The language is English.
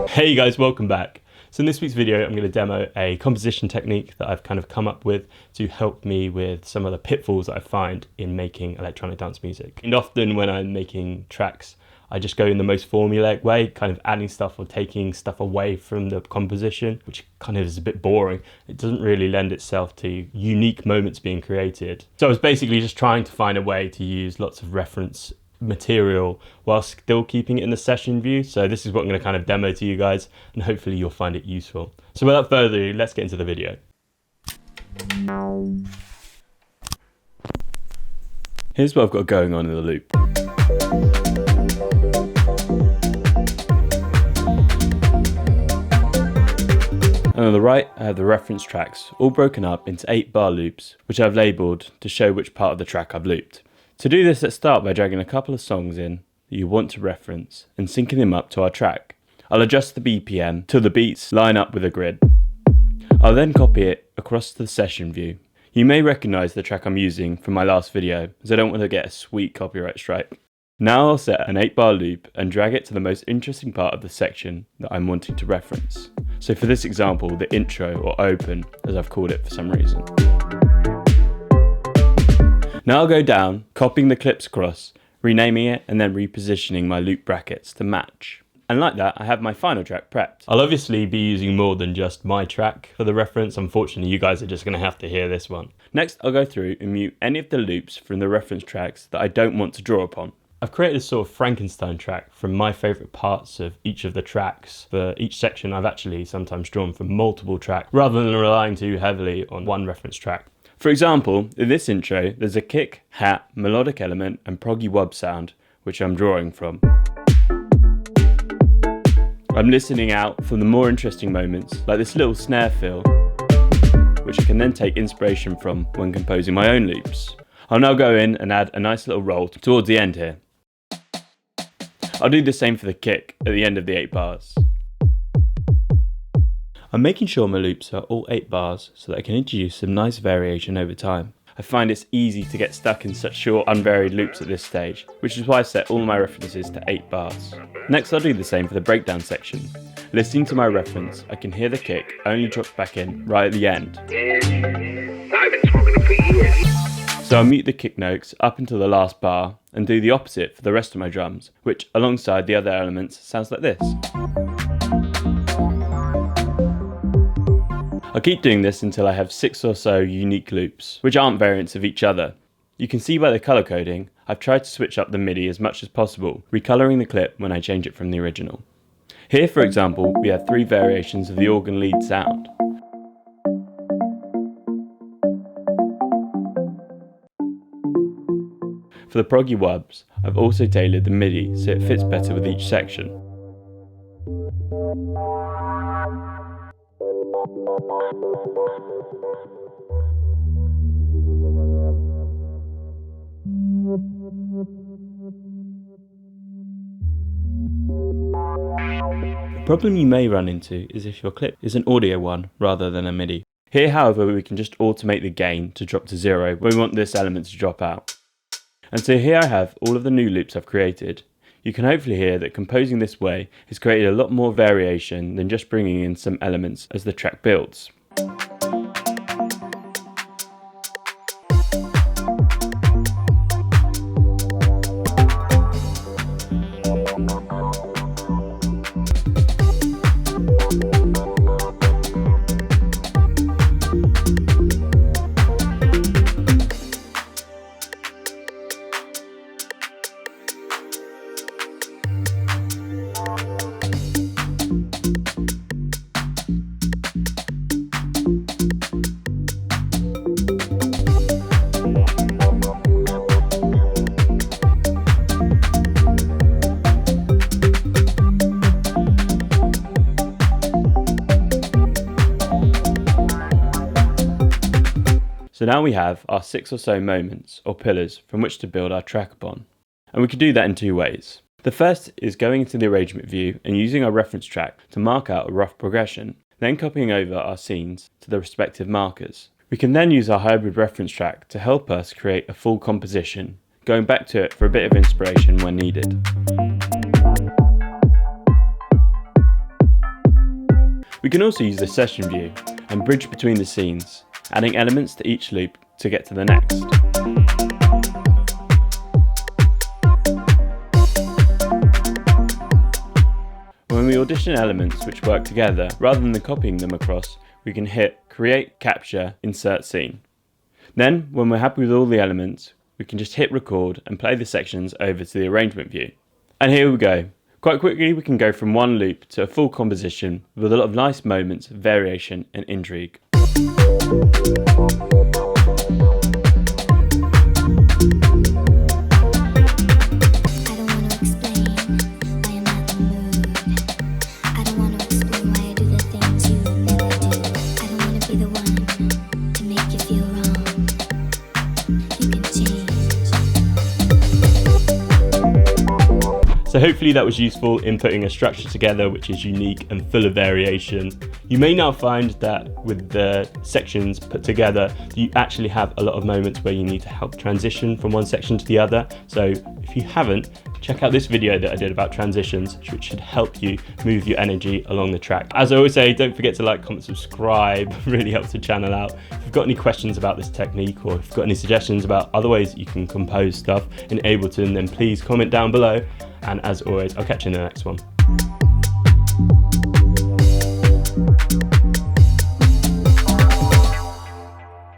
Hey guys, welcome back. So in this week's video, I'm going to demo a composition technique that I've kind of come up with to help me with some of the pitfalls that I find in making electronic dance music. And often when I'm making tracks, I just go in the most formulaic way, kind of adding stuff or taking stuff away from the composition, which kind of is a bit boring. It doesn't really lend itself to unique moments being created. So I was basically just trying to find a way to use lots of reference material while still keeping it in the session view. So this is what I'm going to kind of demo to you guys, and hopefully you'll find it useful. So without further ado, let's get into the video. Here's what I've got going on in the loop. And on the right, I have the reference tracks, all broken up into 8-bar loops, which I've labelled to show which part of the track I've looped. To do this, let's start by dragging a couple of songs in that you want to reference and syncing them up to our track. I'll adjust the BPM till the beats line up with a grid. I'll then copy it across to the session view. You may recognise the track I'm using from my last video, as I don't want to get a sweet copyright strike. Now I'll set an 8-bar loop and drag it to the most interesting part of the section that I'm wanting to reference. So for this example, the intro or open, as I've called it for some reason. Now I'll go down, copying the clips across, renaming it, and then repositioning my loop brackets to match. And like that, I have my final track prepped. I'll obviously be using more than just my track for the reference. Unfortunately, you guys are just going to have to hear this one. Next, I'll go through and mute any of the loops from the reference tracks that I don't want to draw upon. I've created a sort of Frankenstein track from my favourite parts of each of the tracks. For each section, I've actually sometimes drawn from multiple tracks, rather than relying too heavily on one reference track. For example, in this intro, there's a kick, hat, melodic element, and proggy wub sound, which I'm drawing from. I'm listening out for the more interesting moments, like this little snare fill, which I can then take inspiration from when composing my own loops. I'll now go in and add a nice little roll towards the end here. I'll do the same for the kick at the end of the 8 bars. I'm making sure my loops are all 8 bars so that I can introduce some nice variation over time. I find it's easy to get stuck in such short, unvaried loops at this stage, which is why I set all my references to 8 bars. Next, I'll do the same for the breakdown section. Listening to my reference, I can hear the kick only drops back in right at the end. So I'll mute the kick notes up until the last bar and do the opposite for the rest of my drums, which alongside the other elements sounds like this. I'll keep doing this until I have 6 or so unique loops, which aren't variants of each other. You can see by the colour coding, I've tried to switch up the MIDI as much as possible, recolouring the clip when I change it from the original. Here, for example, we have 3 variations of the organ lead sound. For the proggy wubs, I've also tailored the MIDI so it fits better with each section. The problem you may run into is if your clip is an audio one rather than a MIDI. Here, however, we can just automate the gain to drop to 0 when we want this element to drop out. And so here I have all of the new loops I've created. You can hopefully hear that composing this way has created a lot more variation than just bringing in some elements as the track builds. So now we have our 6 or so moments or pillars from which to build our track upon. And we can do that in 2 ways. The first is going into the arrangement view and using our reference track to mark out a rough progression, then copying over our scenes to the respective markers. We can then use our hybrid reference track to help us create a full composition, going back to it for a bit of inspiration when needed. We can also use the session view and bridge between the scenes, adding elements to each loop to get to the next. When we audition elements which work together, rather than copying them across, we can hit Create, Capture, Insert Scene. Then, when we're happy with all the elements, we can just hit record and play the sections over to the arrangement view. And here we go. Quite quickly we can go from one loop to a full composition with a lot of nice moments of variation and intrigue. So hopefully that was useful in putting a structure together which is unique and full of variation. You may now find that with the sections put together, you actually have a lot of moments where you need to help transition from one section to the other. So if you haven't, check out this video that I did about transitions, which should help you move your energy along the track. As I always say, don't forget to like, comment, subscribe, really helps the channel out. If you've got any questions about this technique, or if you've got any suggestions about other ways that you can compose stuff in Ableton, then please comment down below. And as always, I'll catch you in the next one.